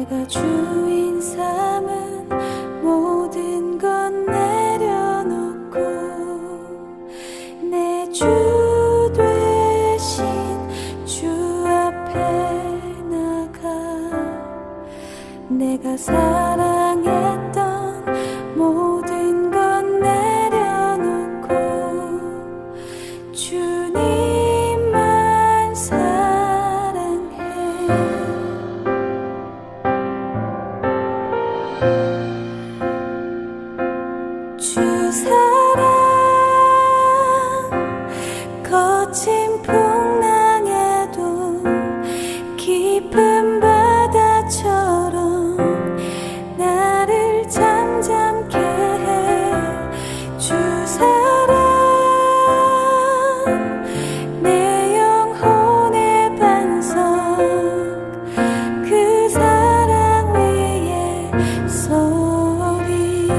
내가 주인 삼은 모든 건 내려놓고 내 주 되신 주 앞에 나가 내가 사랑했던 모든 건 내려놓고 주님만 사랑해. 주 사랑 거친 풍랑에도 깊은 바다처럼 나를 잠잠케 해. 주 사랑 내 영혼의 반석 그 사랑 위에 서리.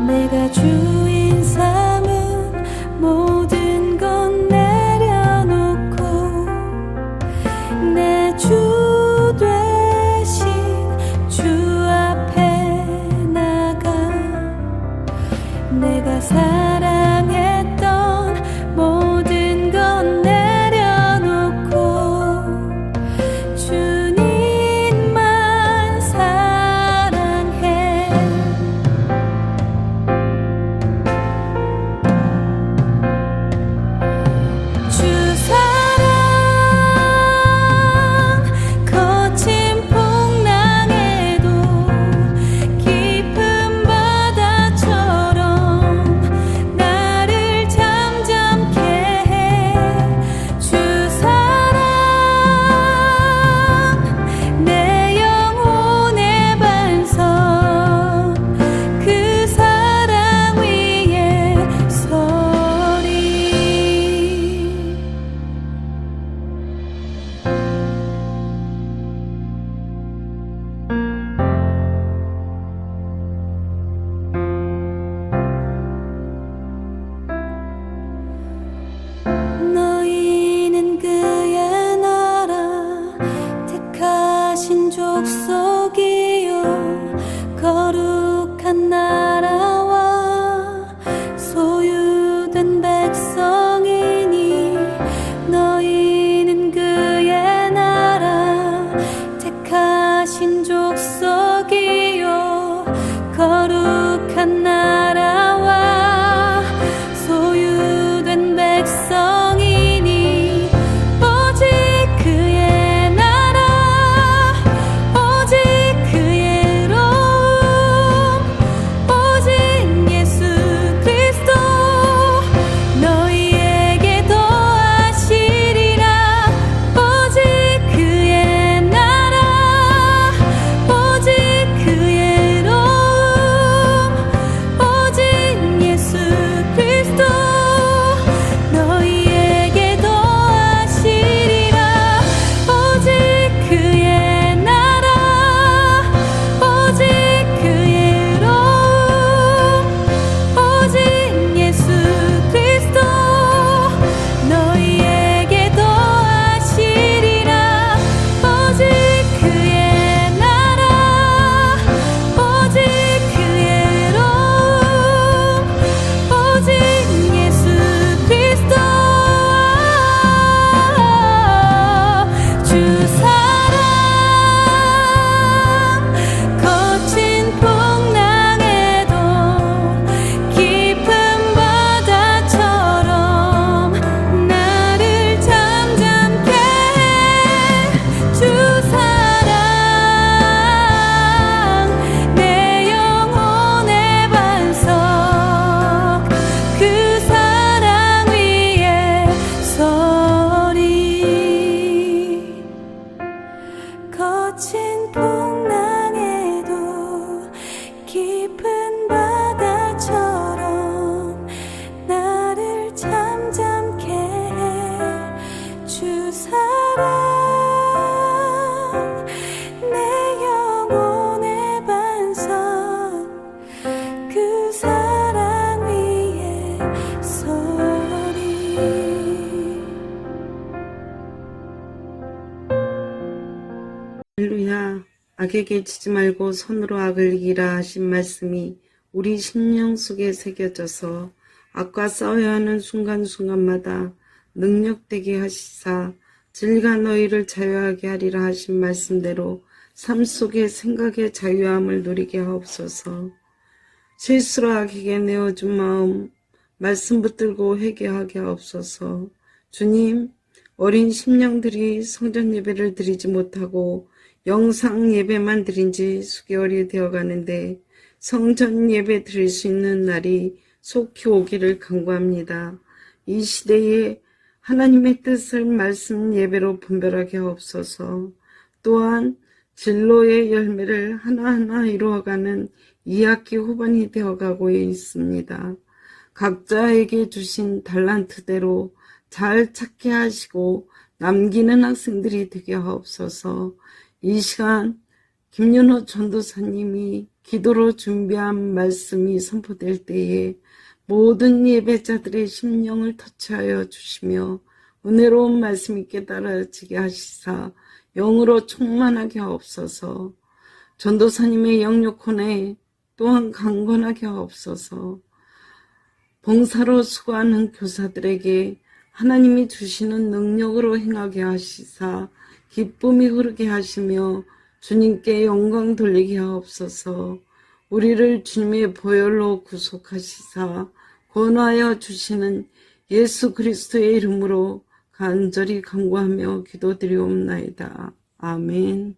내가 주인 삼은 모든 건 내려놓고 내 주 되신 주 앞에 나가 내가 사랑했던 모든 건 내려놓고 주님만 사랑해. 주 사랑 거친 풍랑에도 깊은 바다처럼 악에게 지지 말고 손으로 악을 이기라 하신 말씀이 우리 심령 속에 새겨져서 악과 싸워야 하는 순간순간마다 능력되게 하시사 진리가 너희를 자유하게 하리라 하신 말씀대로 삶 속에 생각의 자유함을 누리게 하옵소서. 실수로 악에게 내어준 마음 말씀 붙들고 회개하게 하옵소서. 주님, 어린 심령들이 성전 예배를 드리지 못하고 영상 예배만 드린 지 수개월이 되어가는데 성전 예배 드릴 수 있는 날이 속히 오기를 간구합니다. 이 시대에 하나님의 뜻을 말씀 예배로 분별하게 하옵소서. 또한 진로의 열매를 하나하나 이루어가는 2학기 후반이 되어가고 있습니다. 각자에게 주신 달란트대로 잘 찾게 하시고 남기는 학생들이 되게 하옵소서. 이 시간 김윤호 전도사님이 기도로 준비한 말씀이 선포될 때에 모든 예배자들의 심령을 터치하여 주시며 은혜로운 말씀이 깨달아지게 하시사 영으로 충만하게 하옵소서. 전도사님의 영육혼에 또한 강건하게 하옵소서. 봉사로 수고하는 교사들에게 하나님이 주시는 능력으로 행하게 하시사 기쁨이 흐르게 하시며 주님께 영광 돌리게 하옵소서. 우리를 주님의 보혈로 구속하시사 권하여 주시는 예수 그리스도의 이름으로 간절히 간구하며 기도드리옵나이다. 아멘.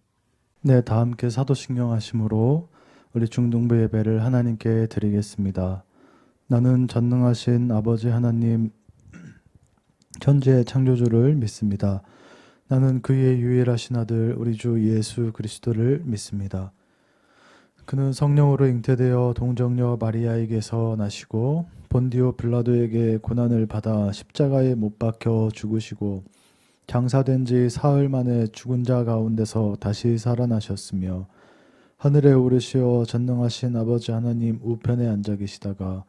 네, 다 함께 사도신경 하심으로 우리 중등부 예배를 하나님께 드리겠습니다. 나는 전능하신 아버지 하나님 천지의 창조주를 믿습니다. 나는 그의 유일하신 아들 우리 주 예수 그리스도를 믿습니다. 그는 성령으로 잉태되어 동정녀 마리아에게서 나시고 본디오 빌라도에게 고난을 받아 십자가에 못 박혀 죽으시고 장사된 지 사흘 만에 죽은 자 가운데서 다시 살아나셨으며 하늘에 오르시어 전능하신 아버지 하나님 우편에 앉아 계시다가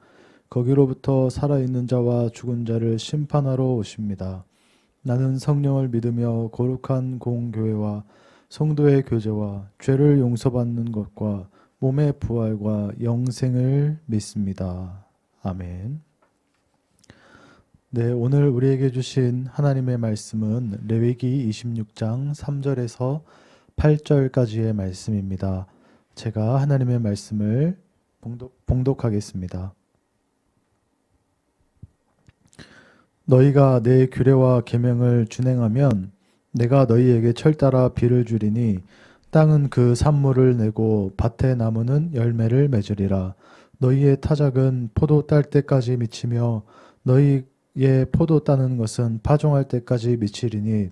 거기로부터 살아있는 자와 죽은 자를 심판하러 오십니다. 나는 성령을 믿으며 거룩한 공교회와 성도의 교제와 죄를 용서받는 것과 몸의 부활과 영생을 믿습니다. 아멘. 네, 오늘 우리에게 주신 하나님의 말씀은 레위기 26장 3절에서 8절까지의 말씀입니다. 제가 하나님의 말씀을 봉독하겠습니다. 너희가 내 규례와 계명을 준행하면 내가 너희에게 철따라 비를 주리니 땅은 그 산물을 내고 밭의 나무는 열매를 맺으리라. 너희의 타작은 포도 딸 때까지 미치며 너희의 포도 따는 것은 파종할 때까지 미치리니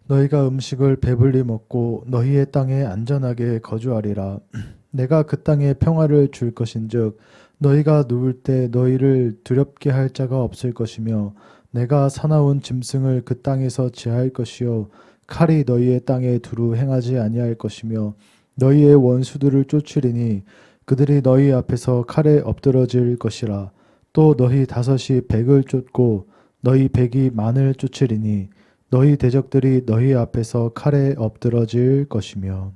너희가 음식을 배불리 먹고 너희의 땅에 안전하게 거주하리라. 내가 그 땅에 평화를 줄 것인즉 너희가 누울 때 너희를 두렵게 할 자가 없을 것이며 내가 사나운 짐승을 그 땅에서 제할 것이요 칼이 너희의 땅에 두루 행하지 아니할 것이며 너희의 원수들을 쫓으리니 그들이 너희 앞에서 칼에 엎드러질 것이라. 또 너희 다섯이 백을 쫓고 너희 백이 만을 쫓으리니 너희 대적들이 너희 앞에서 칼에 엎드러질 것이며.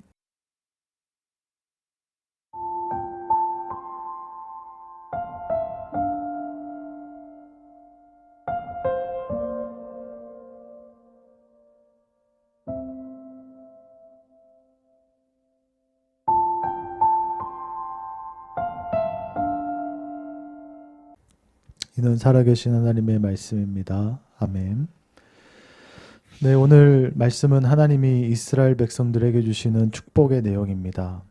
이는 살아계신 하나님의 말씀입니다. 아멘. 네, 오늘 말씀은 하나님이 이스라엘 백성들에게 주시는 축복의 내용입니다.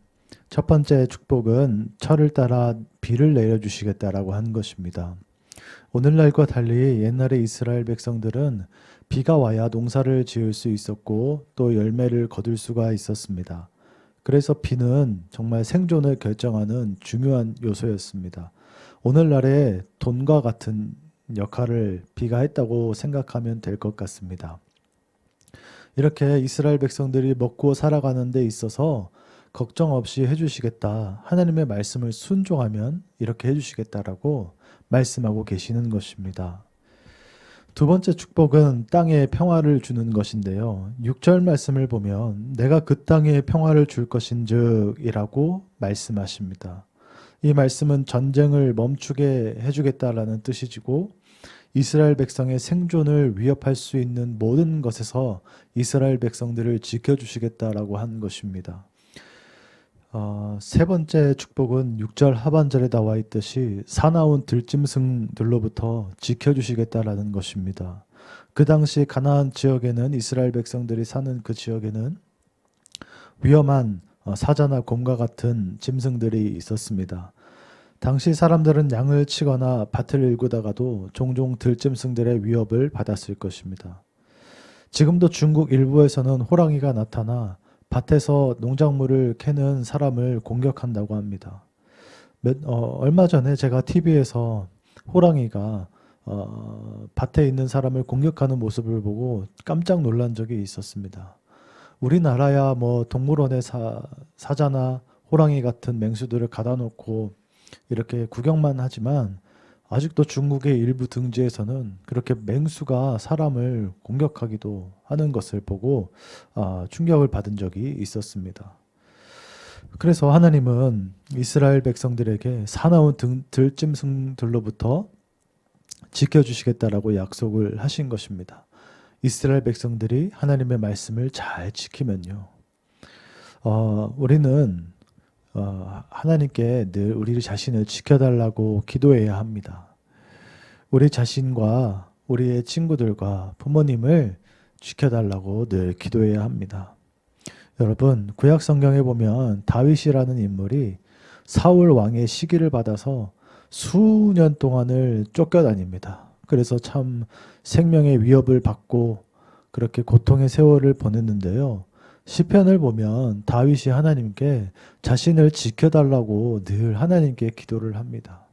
첫 번째 축복은 철을 따라 비를 내려주시겠다라고 한 것입니다. 오늘날과 달리 옛날의 이스라엘 백성들은 비가 와야 농사를 지을 수 있었고 또 열매를 거둘 수가 있었습니다. 그래서 비는 정말 생존을 결정하는 중요한 요소였습니다. 오늘날의 돈과 같은 역할을 비가 했다고 생각하면 될 것 같습니다. 이렇게 이스라엘 백성들이 먹고 살아가는 데 있어서 걱정 없이 해주시겠다. 하나님의 말씀을 순종하면 이렇게 해주시겠다라고 말씀하고 계시는 것입니다. 두 번째 축복은 땅에 평화를 주는 것인데요. 6절 말씀을 보면 내가 그 땅에 평화를 줄 것인즉 이라고 말씀하십니다. 이 말씀은 전쟁을 멈추게 해주겠다라는 뜻이지고 이스라엘 백성의 생존을 위협할 수 있는 모든 것에서 이스라엘 백성들을 지켜주시겠다라고 한 것입니다. 세 번째 축복은 6절 하반절에 나와 있듯이 사나운 들짐승들로부터 지켜주시겠다라는 것입니다. 그 당시 가나안 지역에는 이스라엘 백성들이 사는 그 지역에는 위험한 사자나 곰과 같은 짐승들이 있었습니다. 당시 사람들은 양을 치거나 밭을 일구다가도 종종 들짐승들의 위협을 받았을 것입니다. 지금도 중국 일부에서는 호랑이가 나타나 밭에서 농작물을 캐는 사람을 공격한다고 합니다. 얼마 전에 제가 TV에서 호랑이가 밭에 있는 사람을 공격하는 모습을 보고 깜짝 놀란 적이 있었습니다. 우리나라야 뭐 동물원에 사자나 호랑이 같은 맹수들을 가다 놓고 이렇게 구경만 하지만 아직도 중국의 일부 등지에서는 그렇게 맹수가 사람을 공격하기도 하는 것을 보고 충격을 받은 적이 있었습니다. 그래서 하나님은 이스라엘 백성들에게 사나운 들짐승들로부터 지켜주시겠다라고 약속을 하신 것입니다. 이스라엘 백성들이 하나님의 말씀을 잘 지키면요. 우리는 하나님께 늘 우리 자신을 지켜달라고 기도해야 합니다. 우리 자신과 우리의 친구들과 부모님을 지켜달라고 늘 기도해야 합니다. 여러분, 구약 성경에 보면 다윗이라는 인물이 사울 왕의 시기를 받아서 수년 동안을 쫓겨다닙니다. 그래서 참 생명의 위협을 받고 그렇게 고통의 세월을 보냈는데요. 시편을 보면 다윗이 하나님께 자신을 지켜달라고 늘 하나님께 기도를 합니다.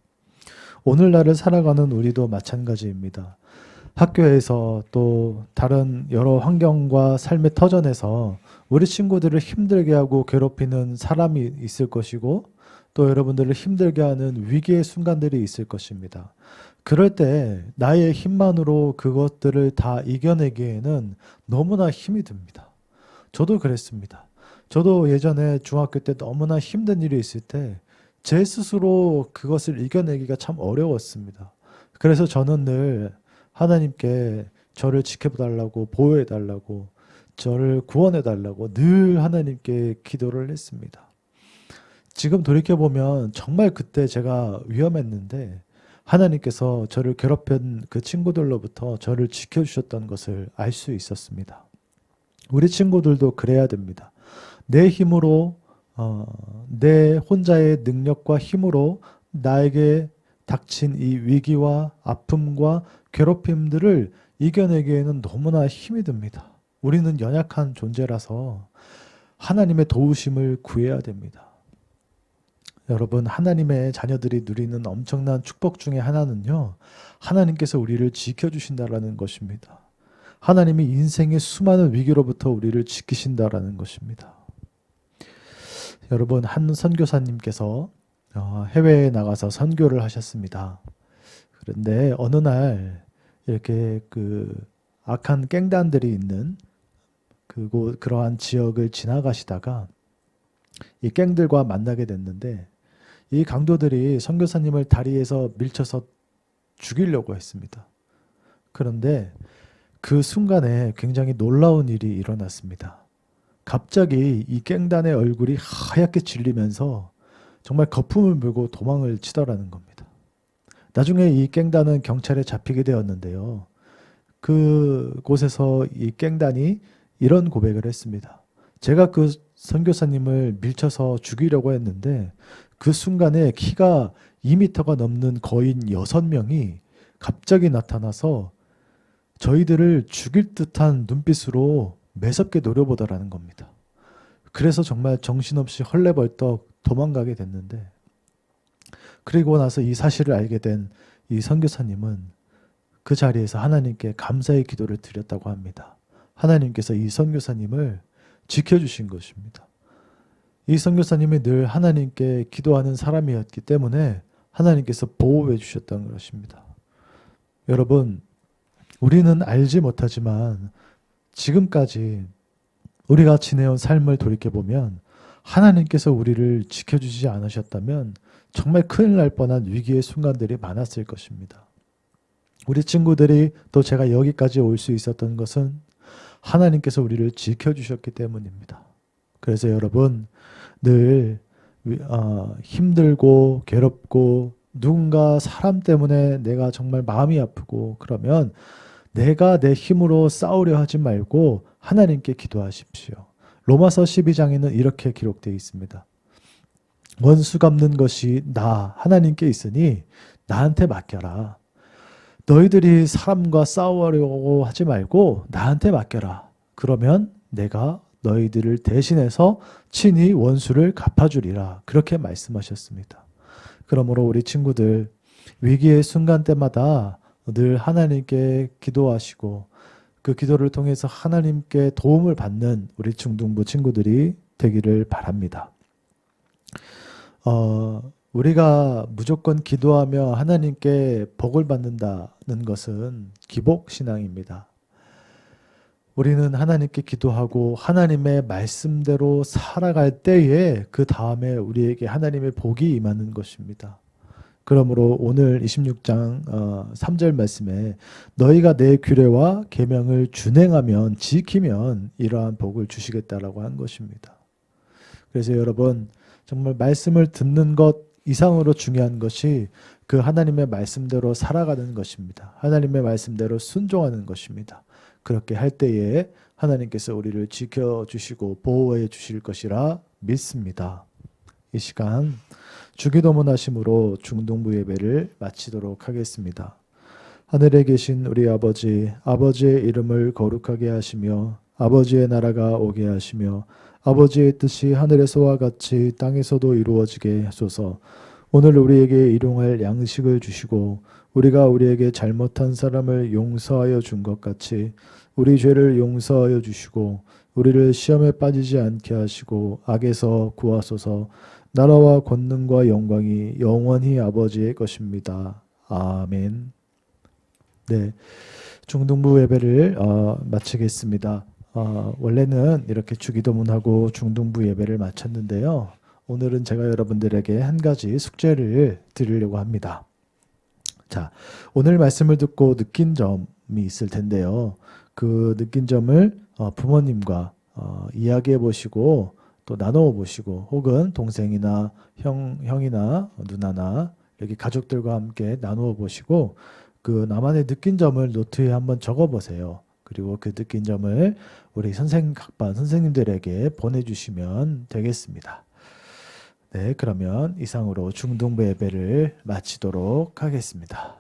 오늘날을 살아가는 우리도 마찬가지입니다. 학교에서 또 다른 여러 환경과 삶의 터전에서 우리 친구들을 힘들게 하고 괴롭히는 사람이 있을 것이고 또 여러분들을 힘들게 하는 위기의 순간들이 있을 것입니다. 그럴 때 나의 힘만으로 그것들을 다 이겨내기에는 너무나 힘이 듭니다. 저도 그랬습니다. 저도 예전에 중학교 때 너무나 힘든 일이 있을 때 제 스스로 그것을 이겨내기가 참 어려웠습니다. 그래서 저는 늘 하나님께 저를 지켜달라고 보호해달라고 저를 구원해달라고 늘 하나님께 기도를 했습니다. 지금 돌이켜보면 정말 그때 제가 위험했는데 하나님께서 저를 괴롭힌 그 친구들로부터 저를 지켜주셨던 것을 알 수 있었습니다. 우리 친구들도 그래야 됩니다. 내 힘으로 내 혼자의 능력과 힘으로 나에게 닥친 이 위기와 아픔과 괴롭힘들을 이겨내기에는 너무나 힘이 듭니다. 우리는 연약한 존재라서 하나님의 도우심을 구해야 됩니다. 여러분, 하나님의 자녀들이 누리는 엄청난 축복 중에 하나는요, 하나님께서 우리를 지켜주신다라는 것입니다. 하나님이 인생의 수많은 위기로부터 우리를 지키신다라는 것입니다. 여러분, 한 선교사님께서 해외에 나가서 선교를 하셨습니다. 그런데 어느 날 이렇게 그 악한 갱단들이 있는 그러한 지역을 지나가시다가 이 갱들과 만나게 됐는데 이 강도들이 선교사님을 다리에서 밀쳐서 죽이려고 했습니다. 그런데 그 순간에 굉장히 놀라운 일이 일어났습니다. 갑자기 이 갱단의 얼굴이 하얗게 질리면서 정말 거품을 물고 도망을 치더라는 겁니다. 나중에 이 갱단은 경찰에 잡히게 되었는데요. 그곳에서 이 갱단이 이런 고백을 했습니다. 제가 그 선교사님을 밀쳐서 죽이려고 했는데 그 순간에 키가 2m가 넘는 거인 6명이 갑자기 나타나서 저희들을 죽일 듯한 눈빛으로 매섭게 노려보더라는 겁니다. 그래서 정말 정신없이 헐레벌떡 도망가게 됐는데 그리고 나서 이 사실을 알게 된 이 선교사님은 그 자리에서 하나님께 감사의 기도를 드렸다고 합니다. 하나님께서 이 선교사님을 지켜주신 것입니다. 이 선교사님이 늘 하나님께 기도하는 사람이었기 때문에 하나님께서 보호해 주셨던 것입니다. 여러분, 우리는 알지 못하지만 지금까지 우리가 지내온 삶을 돌이켜보면 하나님께서 우리를 지켜주지 않으셨다면 정말 큰일 날 뻔한 위기의 순간들이 많았을 것입니다. 우리 친구들이 또 제가 여기까지 올 수 있었던 것은 하나님께서 우리를 지켜주셨기 때문입니다. 그래서 여러분 늘 힘들고 괴롭고 누군가 사람 때문에 내가 정말 마음이 아프고 그러면 내가 내 힘으로 싸우려 하지 말고 하나님께 기도하십시오. 로마서 12장에는 이렇게 기록되어 있습니다. 원수 갚는 것이 나 하나님께 있으니 나한테 맡겨라. 너희들이 사람과 싸우려고 하지 말고 나한테 맡겨라. 그러면 내가 너희들을 대신해서 친히 원수를 갚아주리라. 그렇게 말씀하셨습니다. 그러므로 우리 친구들 위기의 순간 때마다 늘 하나님께 기도하시고 그 기도를 통해서 하나님께 도움을 받는 우리 중등부 친구들이 되기를 바랍니다. 우리가 무조건 기도하며 하나님께 복을 받는다는 것은 기복신앙입니다. 우리는 하나님께 기도하고 하나님의 말씀대로 살아갈 때에 그 다음에 우리에게 하나님의 복이 임하는 것입니다. 그러므로 오늘 26장 3절 말씀에 너희가 내 규례와 계명을 준행하면 지키면 이러한 복을 주시겠다라고 한 것입니다. 그래서 여러분 정말 말씀을 듣는 것 이상으로 중요한 것이 그 하나님의 말씀대로 살아가는 것입니다. 하나님의 말씀대로 순종하는 것입니다. 그렇게 할 때에 하나님께서 우리를 지켜주시고 보호해 주실 것이라 믿습니다. 이 시간 주기도문 하심으로 중등부 예배를 마치도록 하겠습니다. 하늘에 계신 우리 아버지, 아버지의 이름을 거룩하게 하시며 아버지의 나라가 오게 하시며 아버지의 뜻이 하늘에서와 같이 땅에서도 이루어지게 하소서. 오늘 우리에게 일용할 양식을 주시고 우리가 우리에게 잘못한 사람을 용서하여 준 것 같이 우리 죄를 용서하여 주시고 우리를 시험에 빠지지 않게 하시고 악에서 구하소서. 나라와 권능과 영광이 영원히 아버지의 것입니다. 아멘. 네, 중등부 예배를 마치겠습니다. 원래는 이렇게 주기도문하고 중등부 예배를 마쳤는데요. 오늘은 제가 여러분들에게 한 가지 숙제를 드리려고 합니다. 자, 오늘 말씀을 듣고 느낀 점이 있을 텐데요. 그 느낀 점을 부모님과 이야기해 보시고 또 나누어 보시고 혹은 동생이나 형이나 누나나 여기 가족들과 함께 나누어 보시고 그 나만의 느낀 점을 노트에 한번 적어 보세요. 그리고 그 느낀 점을 우리 각반 선생님들에게 보내주시면 되겠습니다. 네, 그러면 이상으로 중등부 예배를 마치도록 하겠습니다.